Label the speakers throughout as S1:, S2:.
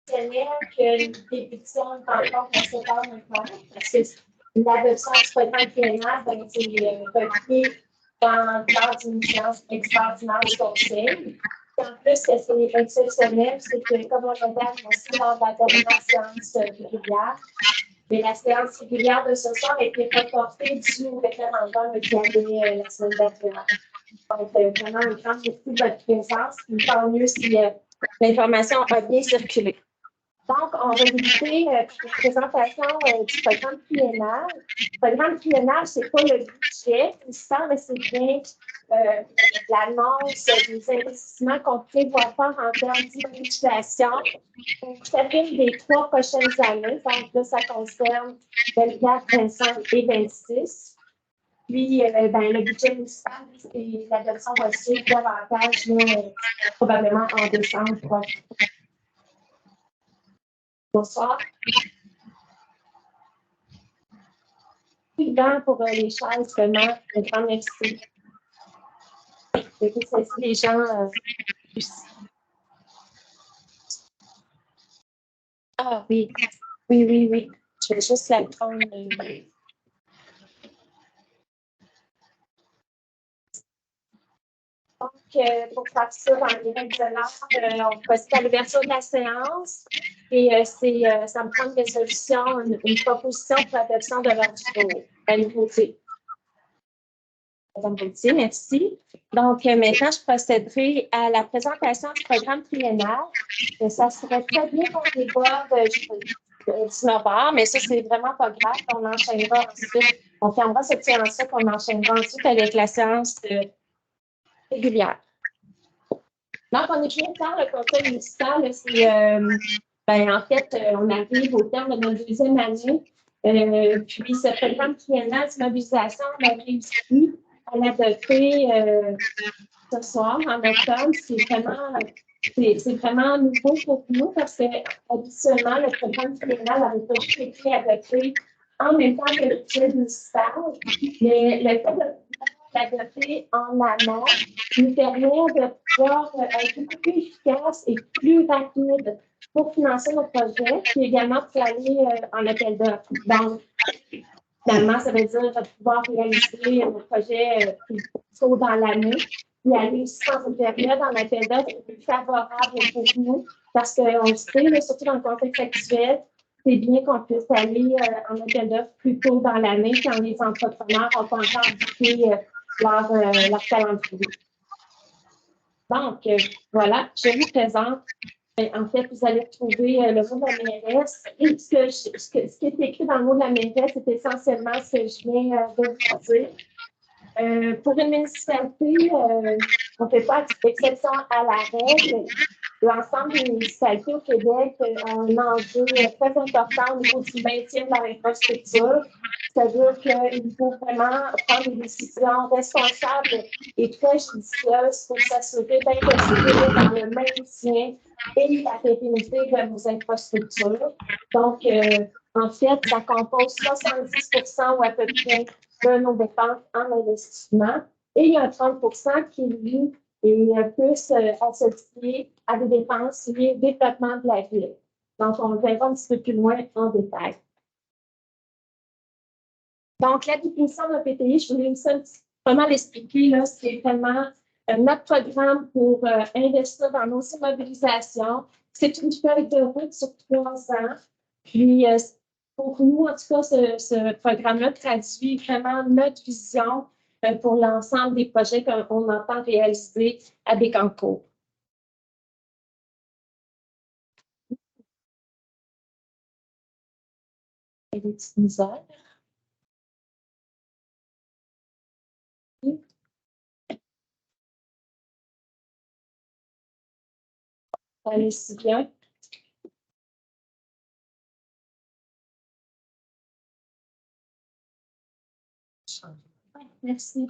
S1: que nous débutions encore dans ce temps maintenant, parce que l'adoption du programme PNR, c'est repris dans une séance extraordinaire du conseil. En plus, ce qui est exceptionnel, c'est que, comme on l'a dit aussi lors de la dernière séance régulière, mais la séance régulière de ce soir a été reportée due au référendum qui avait la semaine dernière. Donc, vraiment, un grand merci de votre présence. Tant mieux si l'information a bien circulé. Donc, on va débuter une présentation du programme PNR. Le programme PNR, ce n'est pas le budget, mais c'est bien l'annonce des investissements qu'on prévoit faire en termes d'immobilisation pour chacune des 3 prochaines années. Donc, là, ça concerne 24, 25 et 26. Puis, le budget municipal, c'est l'adoption va suivre davantage, probablement en décembre prochain. Bonsoir. Évident pour les chaises, vraiment, un grand merci. Je vais laisser les gens ici. Ah oui, oui. Je vais juste la prendre. Donc, pour faire ça dans les règles de l'art, on procède à l'ouverture de la séance et ça me prend une résolution, une proposition pour l'adoption de l'ordre du jour. À nouveauté. Madame Gauthier, merci. Donc, maintenant, je procéderai à la présentation du programme PNR. Ça serait très bien qu'on déborde du 19h, mais ça, c'est vraiment pas grave. On enchaînera ensuite. On fermera cette séance-là, qu'on enchaînera ensuite avec la séance régulière. Donc, on est bien dans le conseil municipal. En fait, on arrive au terme de notre 2e année. Puis, ce programme PNR de mobilisation, on a réussi à l'adopter ce soir, en octobre. C'est vraiment nouveau pour nous parce que habituellement, le programme PNR avait pas été adopté en même temps que le budget municipal. Mais le fait de l'adopter en amont nous permet de pouvoir être beaucoup plus efficace et plus rapide pour financer nos projets, puis également pour aller en appel d'offres. Donc, finalement, ça veut dire pouvoir réaliser nos projets plus tôt dans l'année, puis aller aussi dans une période en appel d'offres plus favorable pour nous, parce qu'on le sait, surtout dans le contexte actuel, c'est bien qu'on puisse aller en appel d'offres plus tôt dans l'année quand les entrepreneurs n'ont pas encore bouclé leur calendrier. Donc, voilà, je vous présente. En fait, vous allez retrouver le mot de la mairesse. Et ce qui est écrit dans le mot de la mairesse, c'est essentiellement ce que je viens de vous dire. Pour une municipalité, on ne fait pas exception à la règle. L'ensemble des municipalités au Québec ont un enjeu très important au niveau du maintien de leur infrastructure. C'est-à-dire qu'il faut vraiment prendre des décisions responsables et très judicieuses pour s'assurer d'investir dans le maintien et la pérennité de nos infrastructures. Donc, en fait, ça compose 70% ou à peu près de nos dépenses en investissement. Et il y a 30% qui, lui, est plus associé à des dépenses liées au développement de la ville. Donc, on le verra un petit peu plus loin en détail. Donc, la définition d'un PTI, je voulais vraiment l'expliquer, c'est vraiment notre programme pour investir dans nos immobilisations. C'est une feuille de route sur 3 ans. Puis, pour nous, en tout cas, ce programme-là traduit vraiment notre vision pour l'ensemble des projets qu'on entend réaliser à Bécancour. Il y a des petites misères. Allez-y bien. Merci.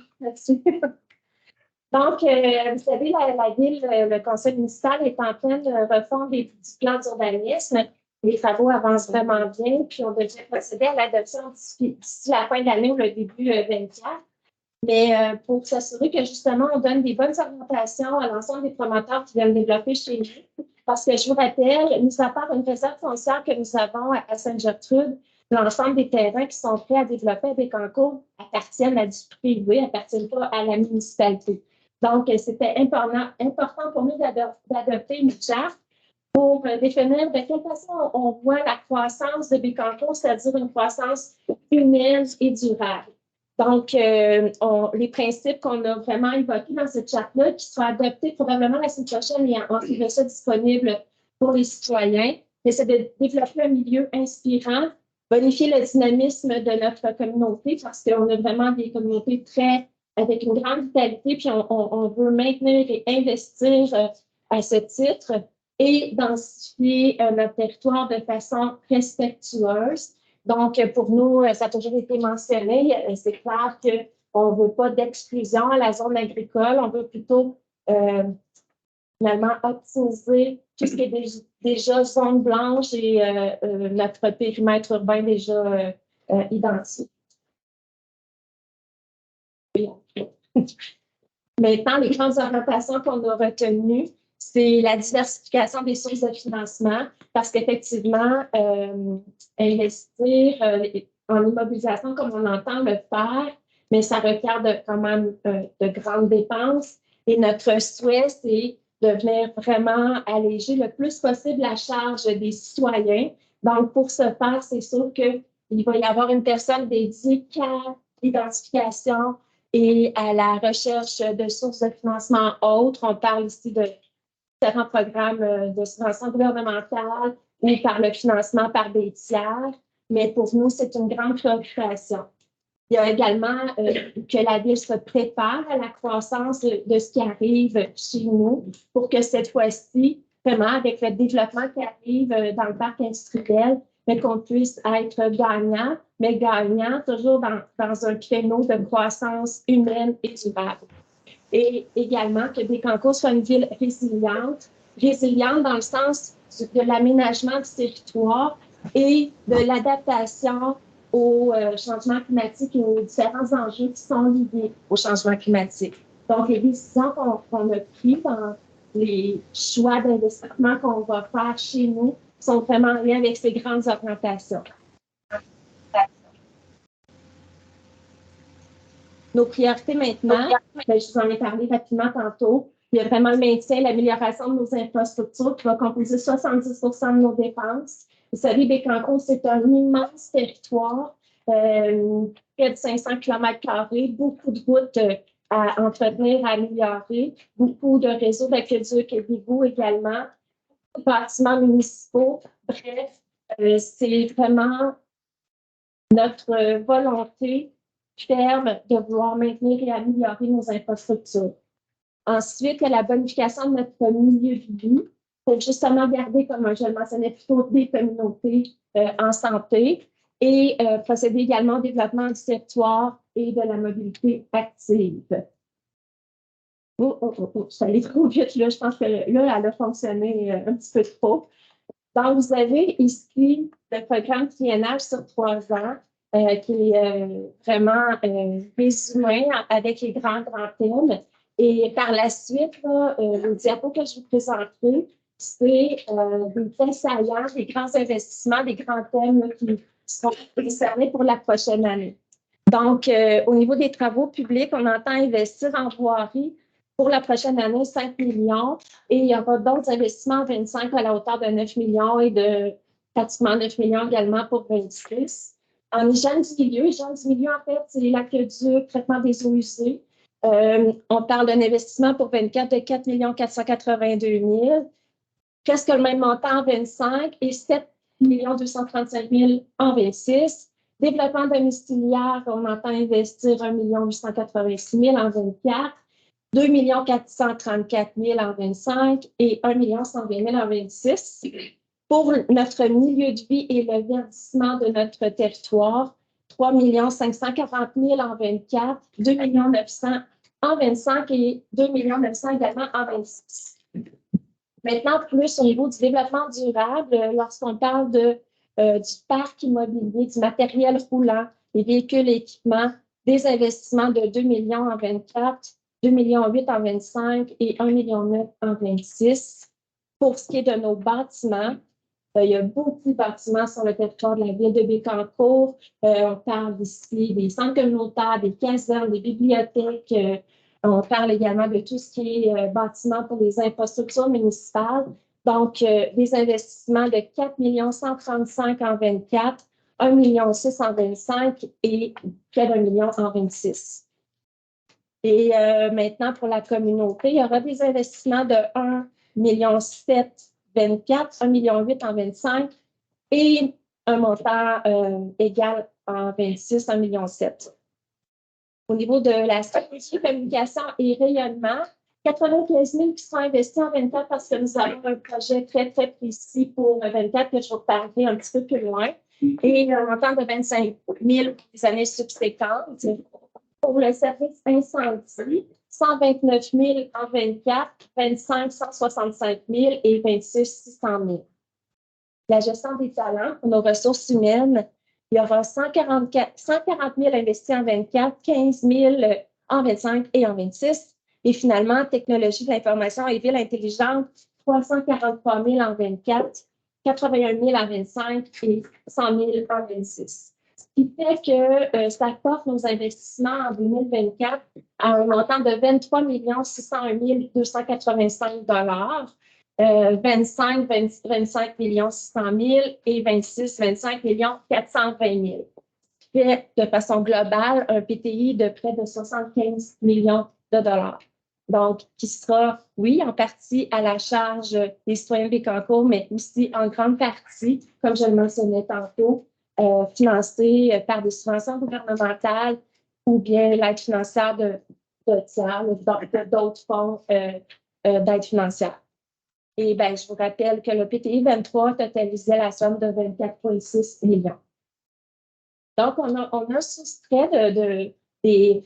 S1: Donc, vous savez, la ville, le conseil municipal est en train de refondre du plan d'urbanisme. Les travaux avancent vraiment bien, puis on devrait procéder à l'adoption d'ici la fin de l'année ou le début 2024. Mais pour s'assurer que justement, on donne des bonnes orientations à l'ensemble des promoteurs qui viennent développer chez nous, Parce que je vous rappelle, mis à part une réserve foncière que nous avons à Sainte-Gertrude, l'ensemble des terrains qui sont prêts à développer à Bécancour appartiennent à du privé, n'appartiennent pas à la municipalité. Donc, c'était important pour nous d'adopter une charte pour définir de quelle façon on voit la croissance de Bécancour, c'est-à-dire une croissance humaine et durable. Donc, les principes qu'on a vraiment évoqués dans cette charte-là, qui seront adoptés probablement la semaine prochaine et on trouvera ça disponible pour les citoyens, c'est de développer un milieu inspirant, bonifier le dynamisme de notre communauté parce qu'on a vraiment des communautés avec une grande vitalité, puis on veut maintenir et investir à ce titre et densifier notre territoire de façon respectueuse. Donc, pour nous, ça a toujours été mentionné, c'est clair qu'on ne veut pas d'exclusion à la zone agricole, on veut plutôt finalement optimiser tout ce qui est déjà zone blanche et notre périmètre urbain déjà identifié. Maintenant, les grandes orientations qu'on a retenues, c'est la diversification des sources de financement, parce qu'effectivement, investir en immobilisation, comme on entend le faire, mais ça requiert quand même de grandes dépenses. Et notre souhait, c'est de venir vraiment alléger le plus possible la charge des citoyens. Donc, pour ce faire, c'est sûr qu'il va y avoir une personne dédiée à l'identification et à la recherche de sources de financement autres. On parle ici de différents programmes de subvention gouvernementale ou par le financement par des tiers, mais pour nous, c'est une grande préoccupation. Il y a également que la Ville se prépare à la croissance de ce qui arrive chez nous pour que cette fois-ci, vraiment, avec le développement qui arrive dans le parc industriel, mais qu'on puisse être gagnant, mais gagnant toujours dans un créneau de croissance humaine et durable. Et également que Bécancour soit une ville résiliente dans le sens de l'aménagement du territoire et de l'adaptation au changement climatique et aux différents enjeux qui sont liés au changement climatique. Donc, les décisions qu'on a prises dans les choix d'investissement qu'on va faire chez nous sont vraiment en lien avec ces grandes orientations. Nos priorités maintenant, je vous en ai parlé rapidement tantôt. Il y a vraiment le maintien, l'amélioration de nos infrastructures qui va composer 70 de nos dépenses. Vous savez, Bécancour, c'est un immense territoire, près de 500 km², beaucoup de routes à entretenir, à améliorer, beaucoup de réseaux d'aqueducs et d'égouts également, bâtiments municipaux. Bref, c'est vraiment notre volonté ferme de vouloir maintenir et améliorer nos infrastructures. Ensuite, il y a la bonification de notre milieu de vie pour justement garder, comme je le mentionnais plutôt, des communautés en santé et procéder également au développement du territoire et de la mobilité active. Je suis allée trop vite, là. Je pense que là, elle a fonctionné un petit peu trop. Donc, vous avez ici le programme triennal sur 3 ans qui est vraiment résumé avec les grands thèmes. Et par la suite, là, le diapo que je vous présenterai, c'est des faits saillants, des grands investissements, des grands thèmes là, qui seront concernés pour la prochaine année. Donc, au niveau des travaux publics, on entend investir en voirie pour la prochaine année 5 millions et il y aura d'autres investissements en 25 à la hauteur de 9 millions et de pratiquement 9 millions également pour 26. En hygiène du milieu, en fait, c'est l'aqueduc, traitement des eaux usées. On parle d'un investissement pour 24 de 4 482 000, presque le même montant en 25 et 7 235 000 en 26. Développement domiciliaire, on entend investir 1 886 000 en 24. 2 434 000 en 25 et 1 120 000 en 26. Pour notre milieu de vie et le verdissement de notre territoire, 3 540 000 en 24, 2 900 000 en 25 et 2 900 000 également en 26. Maintenant, plus au niveau du développement durable, lorsqu'on parle du parc immobilier, du matériel roulant, des véhicules et équipements, des investissements de 2 millions en 24, 2,8 millions en 25 et 1,9 million en 26. Pour ce qui est de nos bâtiments, il y a beaucoup de bâtiments sur le territoire de la ville de Bécancour. On parle ici des centres communautaires, des casernes, des bibliothèques. On parle également de tout ce qui est bâtiments pour les infrastructures municipales. Donc, des investissements de 4 135 000 en 24, 1 600 000 en 25 et près d'1 million en 26. Et maintenant, pour la communauté, il y aura des investissements de 1 700 000 24, 1,8 million en 25 et un montant égal en 26, 1,7 million. Au niveau de la stratégie communication et rayonnement, 95 000 qui sont investis en 24 parce que nous avons un projet très, très précis pour 24 que je vais vous parler un petit peu plus loin et un montant de 25 000 pour les années subséquentes. Pour le service incendie, 129 000 en 24, 25 165 000 et 26 600 000. La gestion des talents pour nos ressources humaines, il y aura 140 000 investis en 24, 15 000 en 25 et en 26. Et finalement, technologie de l'information et ville intelligente, 343 000 en 24, 81 000 en 25 et 100 000 en 26. Ce qui fait que ça porte nos investissements en 2024 à un montant de 23 601 285 25 600 000 et 26 25 420 000. Ce qui fait de façon globale un PTI de près de 75 millions de dollars. Donc, qui sera, oui, en partie à la charge des citoyens de Bécancour, mais aussi en grande partie, comme je le mentionnais tantôt, financé par des subventions gouvernementales ou bien l'aide financière de tiers, d'autres fonds d'aide financière. Et bien, je vous rappelle que le PTI 23 totalisait la somme de 24,6 millions. Donc, on a soustrait des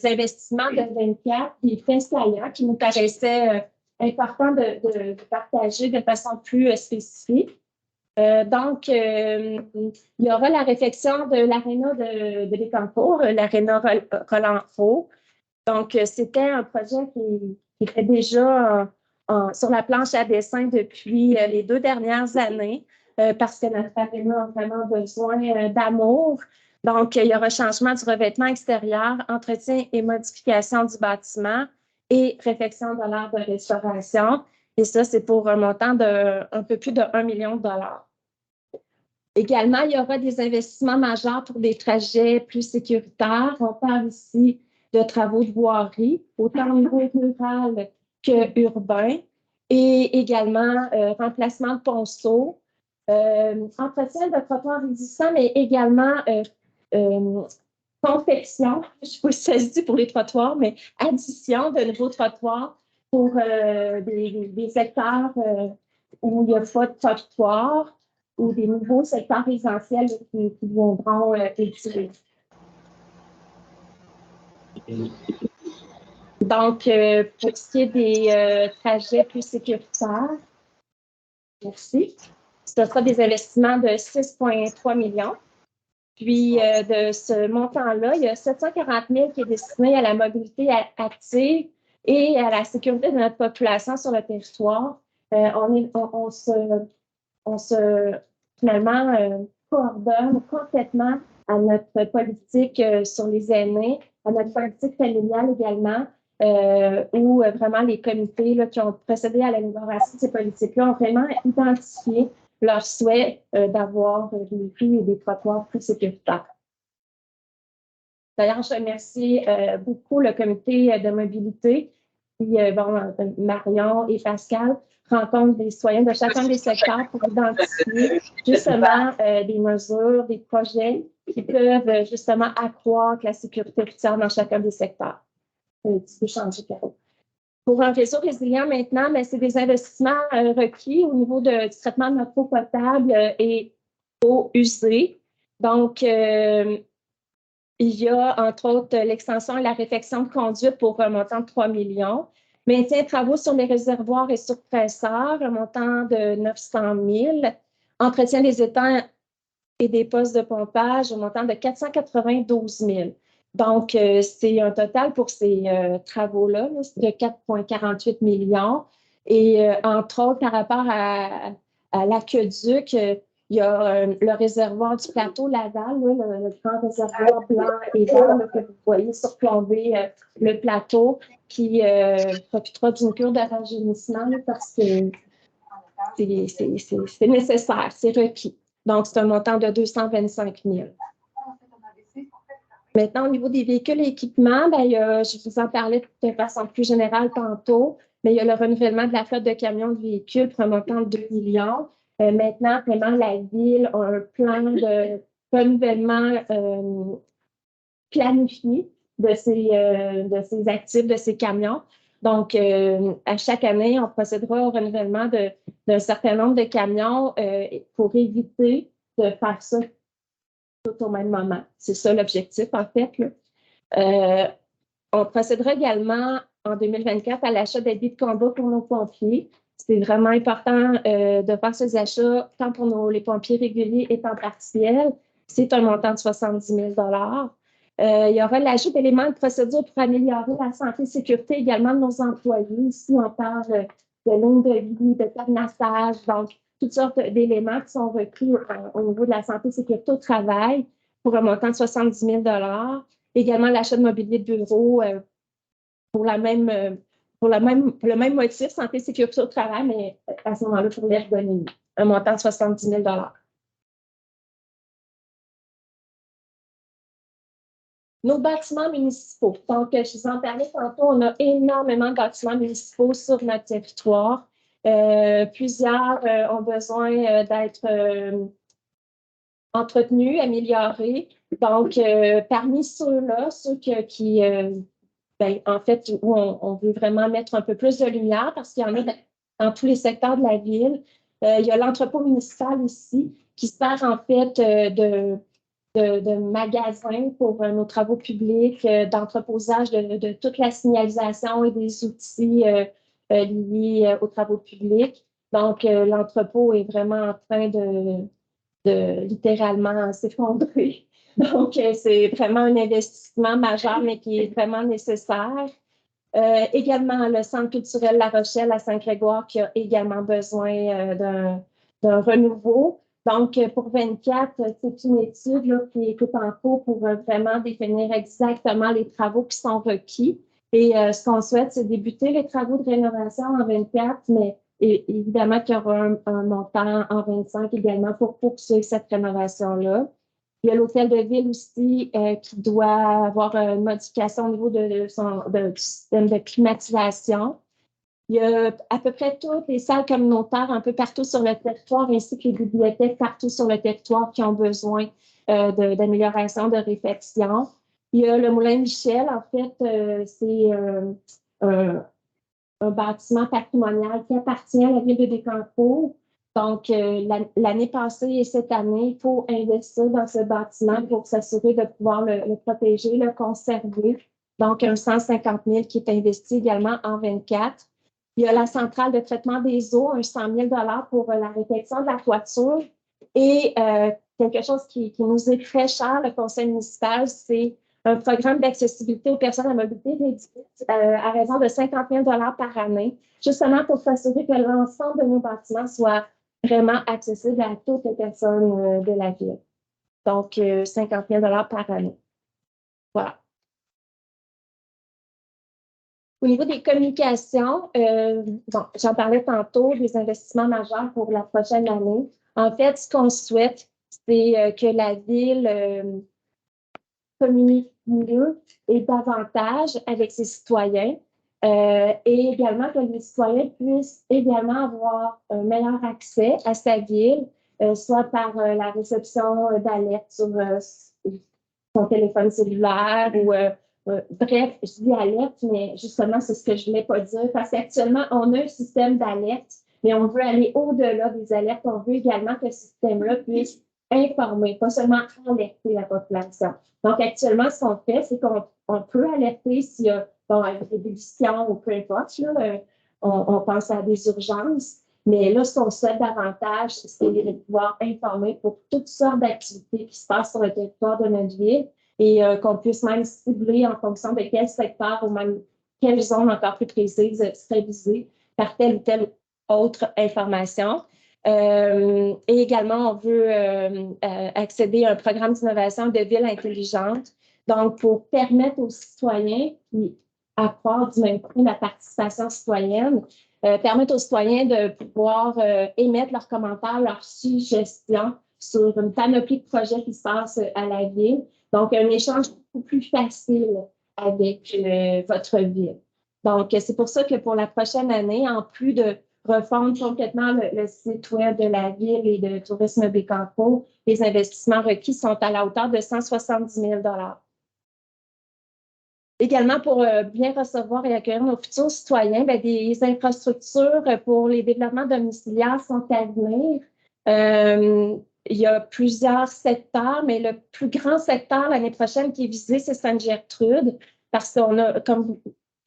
S1: investissements de 24, des faits saillants qui nous paraissaient importants de partager de façon plus spécifique. Donc, il y aura la réfection de l'aréna de Bécancour, l'aréna Roland-Faux. Donc, c'était un projet qui était déjà sur la planche à dessin depuis les 2 dernières années parce que notre aréna a vraiment besoin d'amour. Donc, il y aura changement du revêtement extérieur, entretien et modification du bâtiment et réfection de l'aire de restauration. Et ça, c'est pour un montant de un peu plus de 1 million de dollars. Également, il y aura des investissements majeurs pour des trajets plus sécuritaires. On parle ici de travaux de voirie, autant au niveau rural que urbain, et également remplacement de ponceaux, entretien de trottoirs existants, mais également confection, je ne sais pas si ça se dit pour les trottoirs, mais addition de nouveaux trottoirs pour des secteurs où il n'y a pas de trottoir ou des nouveaux secteurs résidentiels qui viendront utiliser. Donc, pour ce qui est des trajets plus sécuritaires, merci. Ce sera des investissements de 6,3 millions. Puis, de ce montant-là, il y a 740 000 qui est destiné à la mobilité active et à la sécurité de notre population sur le territoire. On se finalement coordonne complètement à notre politique sur les aînés, à notre politique familiale également, où vraiment les comités là, qui ont procédé à l'élaboration de ces politiques-là ont vraiment identifié leur souhait d'avoir des rues et des trottoirs plus sécuritaires. D'ailleurs, je remercie beaucoup le comité de mobilité, qui, Marion et Pascal, rencontrent des citoyens de chacun des secteurs pour identifier justement des mesures, des projets qui peuvent justement accroître la sécurité routière dans chacun des secteurs. Tu peux changer, Caro. Pour un réseau résilient maintenant, mais c'est des investissements requis au niveau du traitement de notre eau potable et eau usée. Donc, il y a entre autres l'extension et la réfection de conduite pour un montant de 3 millions. Maintien de travaux sur les réservoirs et surpresseurs, un montant de 900 000. Entretien des étangs et des postes de pompage, un montant de 492 000. Donc, c'est un total pour ces travaux-là de 4,48 millions. Et entre autres, par rapport à l'aqueduc, il y a le réservoir du plateau Laval, là, le grand réservoir blanc et vert là, que vous voyez surplomber le plateau, qui profitera d'une cure de rajeunissement là, parce que c'est nécessaire, c'est requis. Donc, c'est un montant de 225 000. Maintenant, au niveau des véhicules et équipements, ben, je vous en parlais de façon plus générale tantôt, mais il y a le renouvellement de la flotte de camions de véhicules pour un montant de 2 millions. Maintenant, vraiment, la Ville a un plan de renouvellement planifié de ses actifs, de ses camions. Donc, à chaque année, on procédera au renouvellement d'un certain nombre de camions pour éviter de faire ça tout au même moment. C'est ça l'objectif, en fait. On procédera également en 2024 à l'achat d'habits de combat pour nos pompiers. C'est vraiment important de faire ces achats tant pour les pompiers réguliers et temps partiel. C'est un montant de 70 000 il y aura l'ajout d'éléments de procédure pour améliorer la santé et sécurité également de nos employés. Ici, on parle de lignes de vie, de cadenassage, donc toutes sortes d'éléments qui sont requis au niveau de la santé et sécurité au travail pour un montant de 70 000 également l'achat de mobilier de bureau pour le même motif, santé et sécurité au travail, mais à ce moment-là, pour l'ergonomie, un montant de 70 000 Nos bâtiments municipaux. Donc, je vous en parlais tantôt, on a énormément de bâtiments municipaux sur notre territoire. Plusieurs ont besoin d'être entretenus, améliorés. Donc, parmi ceux-là, ceux qui ben, en fait, où on veut vraiment mettre un peu plus de lumière parce qu'il y en a dans tous les secteurs de la ville. Il y a l'entrepôt municipal ici qui sert en fait de magasin pour nos travaux publics, d'entreposage de toute la signalisation et des outils liés aux travaux publics. Donc, l'entrepôt est vraiment en train de littéralement s'effondrer. Donc, c'est vraiment un investissement majeur, mais qui est vraiment nécessaire. Également, le Centre culturel La Rochelle à Saint-Grégoire qui a également besoin d'un renouveau. Donc, pour 24, c'est une étude là, qui est en cours pour vraiment définir exactement les travaux qui sont requis. Et ce qu'on souhaite, c'est débuter les travaux de rénovation en 24, mais évidemment qu'il y aura un montant en 25 également pour poursuivre cette rénovation-là. Il y a l'hôtel de ville aussi qui doit avoir une modification au niveau du système de climatisation. Il y a à peu près toutes les salles communautaires un peu partout sur le territoire, ainsi que les bibliothèques partout sur le territoire qui ont besoin d'amélioration, de réfection. Il y a le Moulin Michel, en fait, c'est un bâtiment patrimonial qui appartient à la ville de Bécancour. Donc, l'année passée et cette année, il faut investir dans ce bâtiment pour s'assurer de pouvoir le protéger, le conserver. Donc, un 150 000 qui est investi également en 24. Il y a la centrale de traitement des eaux, un 100 000 pour la réfection de la toiture. Et quelque chose qui nous est très cher, le conseil municipal, c'est un programme d'accessibilité aux personnes à mobilité réduite à raison de 50 000 par année, justement pour s'assurer que l'ensemble de nos bâtiments soit vraiment accessible à toutes les personnes de la ville. Donc, 50 000 par année. Voilà. Au niveau des communications, bon, j'en parlais tantôt, des investissements majeurs pour la prochaine année. En fait, ce qu'on souhaite, c'est que la ville communique mieux et davantage avec ses citoyens et également que les citoyens puissent également avoir un meilleur accès à sa ville, soit par la réception d'alertes sur son téléphone cellulaire ou bref, je dis alerte, mais justement, c'est ce que je ne voulais pas dire parce qu'actuellement, on a un système d'alerte, mais on veut aller au-delà des alertes. On veut également que ce système-là puisse informer, pas seulement alerter la population. Donc, actuellement, ce qu'on fait, c'est qu'on peut alerter s'il y a des déficients ou peu importe. Là, on pense à des urgences. Mais là, ce qu'on souhaite davantage, c'est de pouvoir informer pour toutes sortes d'activités qui se passent sur le territoire de notre ville et qu'on puisse même cibler en fonction de quel secteur ou même quelle zone encore plus précise serait visée. par telle ou telle autre information. Et également, on veut accéder à un programme d'innovation de ville intelligente. Donc, pour permettre aux citoyens, puis accroître du même coup la participation citoyenne, permettre aux citoyens de pouvoir émettre leurs commentaires, leurs suggestions sur une panoplie de projets qui se passent à la ville. Donc, un échange beaucoup plus facile avec votre ville. Donc, c'est pour ça que pour la prochaine année, en plus de refondre complètement le site web de la ville et de Tourisme Bécancour, les investissements requis sont à la hauteur de 170 000 $. Également, pour bien recevoir et accueillir nos futurs citoyens, bien, des infrastructures pour les développements domiciliaires sont à venir. Il y a plusieurs secteurs, mais le plus grand secteur l'année prochaine qui est visé, c'est Sainte-Gertrude, parce qu'on a, comme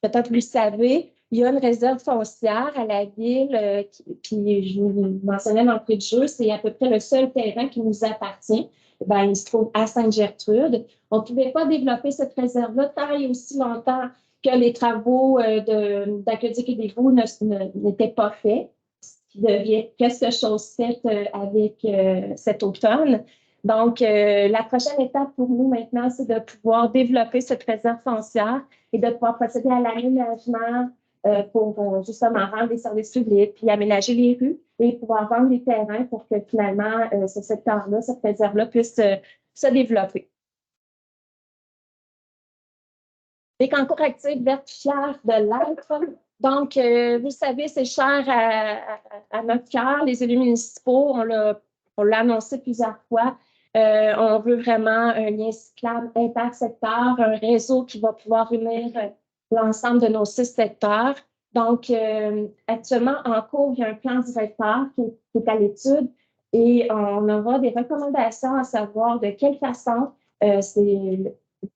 S1: peut-être vous le savez, il y a une réserve foncière à la ville qui, je vous mentionnais d'entrée de jeu, c'est à peu près le seul terrain qui nous appartient. Ben, il se trouve à Sainte-Gertrude. On ne pouvait pas développer cette réserve-là tant et aussi longtemps que les travaux d'aqueduc et d'égouts n'étaient pas faits, ce qui devient quelque chose fait avec cet automne. Donc, la prochaine étape pour nous maintenant, c'est de pouvoir développer cette réserve foncière et de pouvoir procéder à l'aménagement pour justement rendre des services publics, puis aménager les rues et pouvoir vendre les terrains pour que finalement ce secteur-là, cette réserve-là puisse se développer. Bécancour Active verte fière de l'être. Donc, vous le savez, c'est cher à notre cœur, les élus municipaux, on l'a annoncé plusieurs fois. On veut vraiment un lien cyclable intersecteur, un réseau qui va pouvoir unir l'ensemble de nos 6 secteurs. Donc, actuellement, en cours, il y a un plan directeur qui est à l'étude et on aura des recommandations à savoir de quelle façon c'est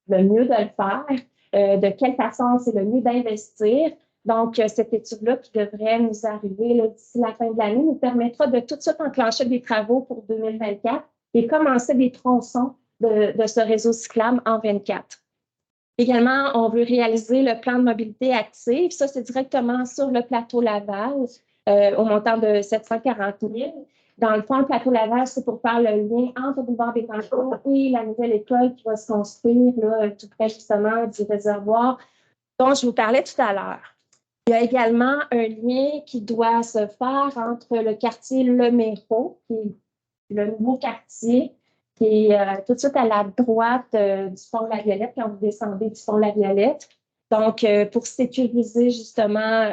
S1: le mieux de le faire, de quelle façon c'est le mieux d'investir. Donc, cette étude-là qui devrait nous arriver d'ici la fin de l'année nous permettra de tout de suite enclencher des travaux pour 2024 et commencer des tronçons de ce réseau cyclable en 2024. Également, on veut réaliser le plan de mobilité active. Ça, c'est directement sur le plateau Laval au montant de 740 000. Dans le fond, le plateau Laval, c'est pour faire le lien entre le boulevard Bécancour et la nouvelle école qui va se construire là, tout près justement du réservoir dont je vous parlais tout à l'heure. Il y a également un lien qui doit se faire entre le quartier Le Méro, qui est le nouveau quartier, qui est tout de suite à la droite du pont La Violette, quand vous descendez du pont La Violette. Donc, pour sécuriser justement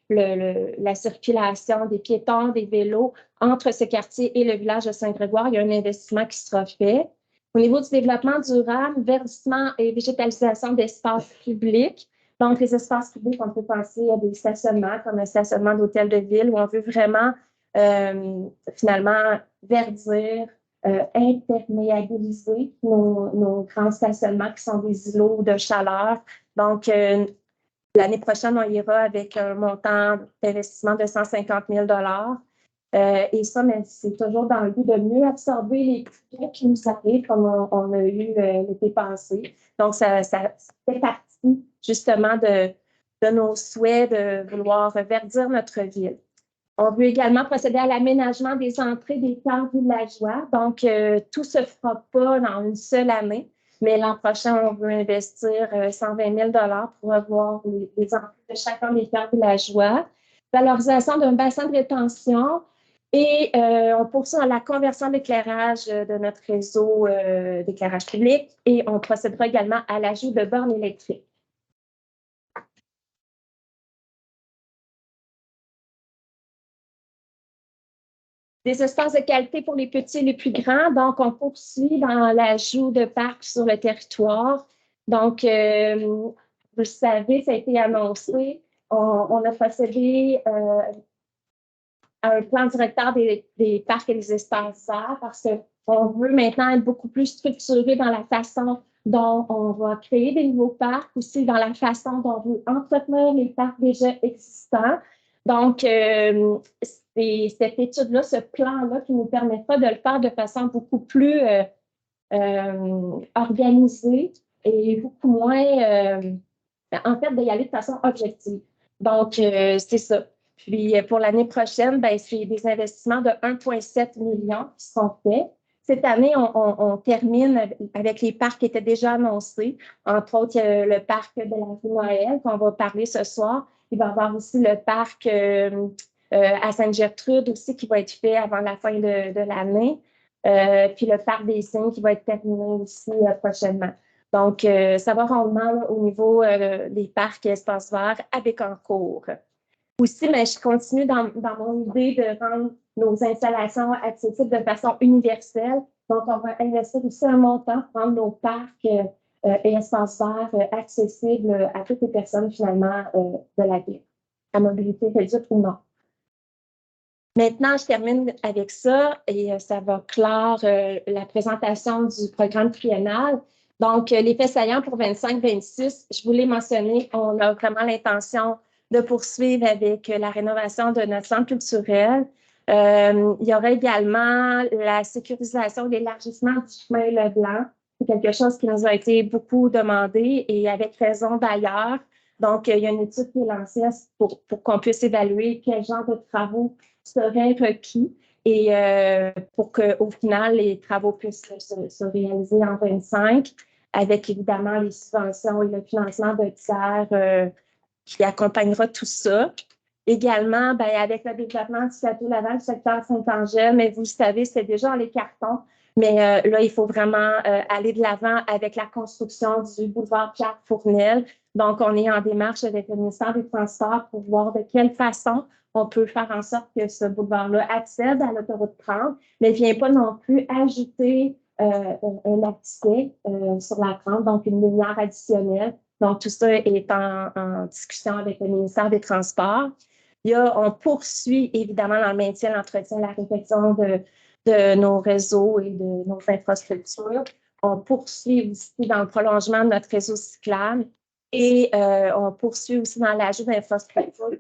S1: la circulation des piétons, des vélos entre ce quartier et le village de Saint-Grégoire, il y a un investissement qui sera fait. Au niveau du développement durable, verdissement et végétalisation d'espaces publics. Donc, les espaces publics, on peut penser à des stationnements comme un stationnement d'hôtel de ville où on veut vraiment finalement verdir, imperméabiliser nos grands stationnements qui sont des îlots de chaleur. Donc, l'année prochaine, on ira avec un montant d'investissement de 150 000 $. Et ça, mais c'est toujours dans le but de mieux absorber les coûts qui nous arrivent comme on a eu l'été passé. Donc, ça fait partie justement de nos souhaits de vouloir verdir notre ville. On veut également procéder à l'aménagement des entrées des cœurs villageois. Donc, tout ne se fera pas dans une seule année, mais l'an prochain, on veut investir 120 000 $ pour avoir les entrées de chacun des cœurs villageois. Valorisation d'un bassin de rétention et on poursuit dans la conversion d'éclairage de notre réseau d'éclairage public et on procédera également à l'ajout de bornes électriques. Des espaces de qualité pour les petits et les plus grands. Donc, on poursuit dans l'ajout de parcs sur le territoire. Donc, vous le savez, ça a été annoncé. On a procédé à un plan directeur des parcs et des espaces verts parce qu'on veut maintenant être beaucoup plus structuré dans la façon dont on va créer des nouveaux parcs, aussi dans la façon dont on veut entretenir les parcs déjà existants. Donc, c'est cette étude-là, ce plan-là qui nous permettra de le faire de façon beaucoup plus organisée et beaucoup moins, en fait, d'y aller de façon objective. Donc, c'est ça. Puis, pour l'année prochaine, ben, c'est des investissements de 1,7 million qui sont faits. Cette année, on termine avec les parcs qui étaient déjà annoncés. Entre autres, il y a le parc de la rue Noël qu'on va parler ce soir. Il va y avoir aussi le parc à Sainte-Gertrude aussi qui va être fait avant la fin de l'année. Puis le parc des Cygnes qui va être terminé aussi prochainement. Donc, ça va rondement là, au niveau des parcs et espaces verts à Bécancour. Aussi, mais je continue dans mon idée de rendre nos installations accessibles de façon universelle. Donc, on va investir aussi un montant pour rendre nos parcs et espaces verts accessibles à toutes les personnes, finalement, de la ville, à mobilité réduite ou non. Maintenant, je termine avec ça et ça va clore la présentation du programme triennal. Donc, l'effet saillant pour 25-26, je voulais mentionner, on a vraiment l'intention de poursuivre avec la rénovation de notre centre culturel. Il y aura également la sécurisation et l'élargissement du chemin Leblanc. C'est quelque chose qui nous a été beaucoup demandé et avec raison d'ailleurs. Donc, il y a une étude qui est lancée pour qu'on puisse évaluer quel genre de travaux seraient requis et pour qu'au final, les travaux puissent se réaliser en 25 avec évidemment les subventions et le financement de tiers qui accompagnera tout ça. Également, ben, avec le développement du Château Laval, du secteur Saint-Angèle, mais vous le savez, c'est déjà dans les cartons. Mais là, il faut vraiment aller de l'avant avec la construction du boulevard Pierre-Fournel. Donc, on est en démarche avec le ministère des Transports pour voir de quelle façon on peut faire en sorte que ce boulevard-là accède à l'autoroute 30, mais ne vient pas non plus ajouter un accès sur la 30, donc une lumière additionnelle. Donc, tout ça est en discussion avec le ministère des Transports. On poursuit évidemment dans le maintien, l'entretien, la réflexion de nos réseaux et de nos infrastructures. On poursuit aussi dans le prolongement de notre réseau cyclable et on poursuit aussi dans l'ajout d'infrastructures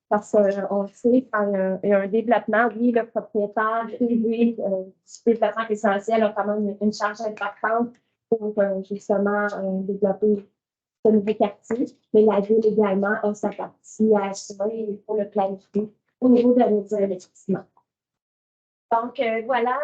S1: parce qu'on sait qu'il y a un développement, oui, le propriétaire privé du développement essentiel a quand même une charge importante pour justement développer ce nouveau quartier, mais la ville également a sa partie à assurer et il faut le planifier au niveau de nos investissements. Donc, voilà,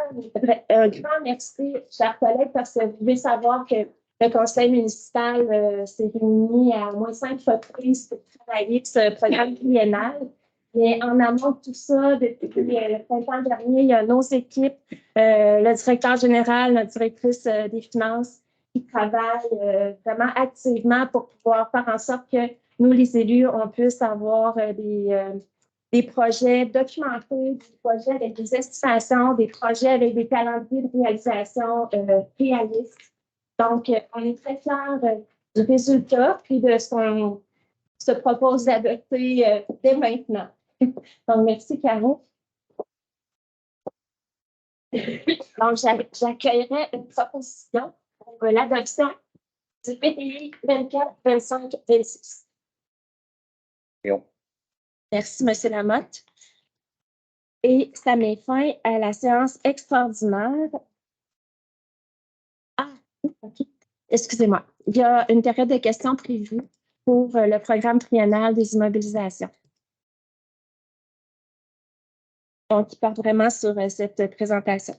S1: un grand merci, chers collègues, parce que vous devez savoir que le conseil municipal s'est réuni à au moins 5 reprises pour travailler sur ce programme triennal. Mais en amont de tout ça, depuis le printemps dernier, il y a nos équipes, le directeur général, notre directrice des finances, qui travaillent vraiment activement pour pouvoir faire en sorte que nous, les élus, on puisse avoir des projets documentés, des projets avec des estimations, des projets avec des calendriers de réalisation réalistes. Donc, on est très fiers du résultat puis de ce qu'on se propose d'adopter dès maintenant. Donc, merci, Caro. Donc, j'accueillerai une proposition pour l'adoption du PDI 24, 25, 26. Merci, M. Lamotte. Et ça met fin à la séance extraordinaire. Ah, OK. Excusez-moi. Il y a une période de questions prévue pour le programme triennal des immobilisations. Donc, il porte vraiment sur cette présentation.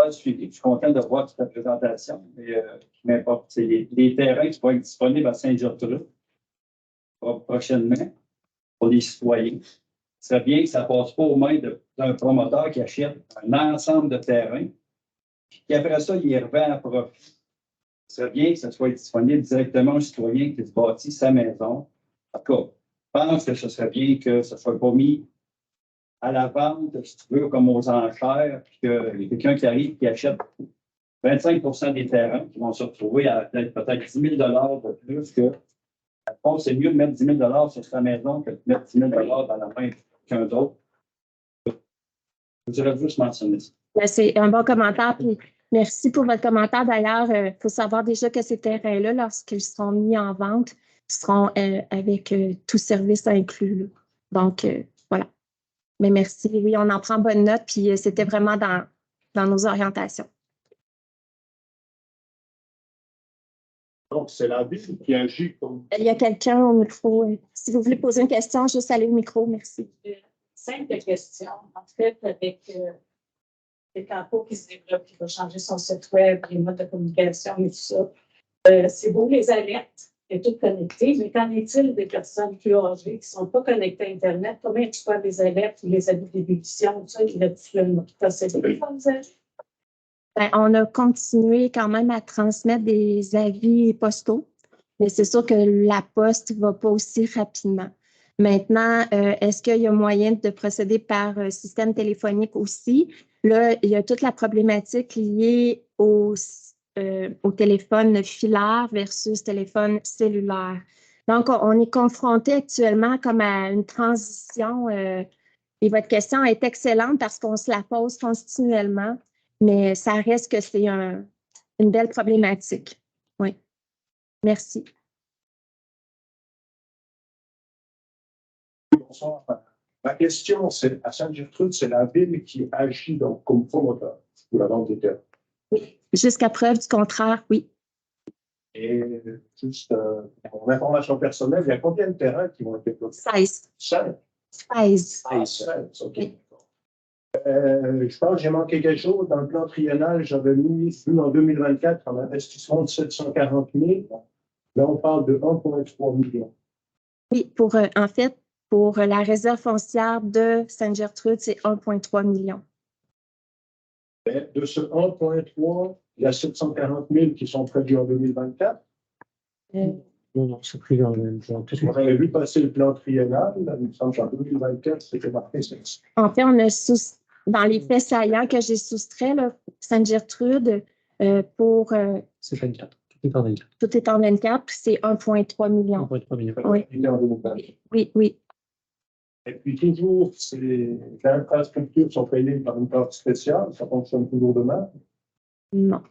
S2: Je suis content de voir cette présentation, mais m'importe, c'est les terrains qui vont être disponibles à Saint-Gertrude prochainement pour les citoyens. Ce serait bien que ça ne passe pas aux mains d'un promoteur qui achète un ensemble de terrains, puis après ça, il y revend à profit. Ce serait bien que ça soit disponible directement aux citoyens qui se bâtissent sa maison. En tout cas, je pense que ce serait bien que ça ne soit pas mis à la vente, si tu veux, comme aux enchères, puis qu'il y a quelqu'un qui arrive qui achète 25 des terrains qui vont se retrouver à peut-être 10 000 de plus que. Je pense que c'est mieux de mettre 10 000 sur sa maison que de mettre 10 000 dans la main qu'un autre. Je voudrais juste mentionner ça.
S1: C'est un bon commentaire. Puis merci pour votre commentaire. D'ailleurs, il faut savoir déjà que ces terrains-là, lorsqu'ils seront mis en vente, seront avec tout service inclus. Là. Donc, voilà. Mais merci. Oui, on en prend bonne note. Puis c'était vraiment dans dans nos orientations.
S3: Donc, c'est la ville qui agit comme...
S1: Il y a quelqu'un au micro. Si vous voulez poser une question, juste aller au micro. Merci.
S4: Simple question. En fait, avec les campos qui se développent, qui va changer son site web, les modes de communication et tout ça, c'est beau les alertes et tout connecté, mais qu'en est-il des personnes plus âgées qui ne sont pas connectées à Internet? Comment tu vois les alertes ou les abus d'ébullition? Tout ça, il a-tu un procédé comme ça?
S1: Ben, on a continué quand même à transmettre des avis postaux, mais c'est sûr que la poste ne va pas aussi rapidement. Maintenant, est-ce qu'il y a moyen de procéder par système téléphonique aussi? Là, il y a toute la problématique liée au téléphone filaire versus téléphone cellulaire. Donc, on est confronté actuellement comme à une transition et votre question est excellente parce qu'on se la pose continuellement. Mais ça reste que c'est une belle problématique. Oui. Merci.
S3: Bonsoir. Ma question, c'est à Sainte-Gertrude, c'est la ville qui agit donc comme promoteur pour la vente des terres.
S1: Oui. Jusqu'à preuve du contraire, oui.
S3: Et juste pour information personnelle, il y a combien de terrains qui vont être déployés?
S1: 16.
S3: 5.
S1: 16.
S3: 16, OK.
S1: Oui.
S3: Je pense que j'ai manqué quelque chose. Dans le plan triennal, j'avais mis en 2024 un investissement de 740 000. Là, on parle de 1,3 million.
S1: Oui, en fait, pour la réserve foncière de Sainte-Gertrude, c'est 1,3 million.
S3: Mais de ce 1,3, il y a 740 000 qui sont prévus en 2024.
S5: Non, c'est pris dans le plan.
S3: On avait vu passer le plan triennal. Là, il me semble qu'en 2024, c'était marqué.
S1: En fait, on a dans les faits saillants que j'ai soustraits, Sainte-Gertrude, pour
S5: C'est 24. Tout est en 24.
S1: tout est en 24, puis c'est 1,3 million.
S5: 1,3 million.
S1: Oui.
S3: En 2024.
S1: Oui, oui.
S3: Et puis toujours, les infrastructures sont payées par une carte spéciale. Ça fonctionne toujours de même.
S1: Non.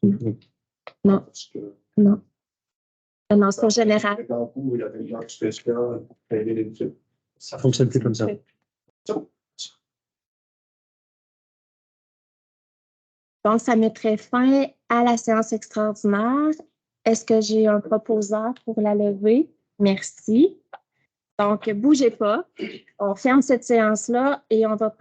S5: Oui.
S1: Non.
S3: Parce que
S1: Non. Non, c'est pas général.
S3: dans le cours, il y avait une carte spéciale pour payer les études.
S5: Ça ne fonctionne plus comme ça.
S1: Donc, ça mettrait fin à la séance extraordinaire. Est-ce que j'ai un proposeur pour la lever? Merci. Donc, bougez pas. On ferme cette séance-là et on va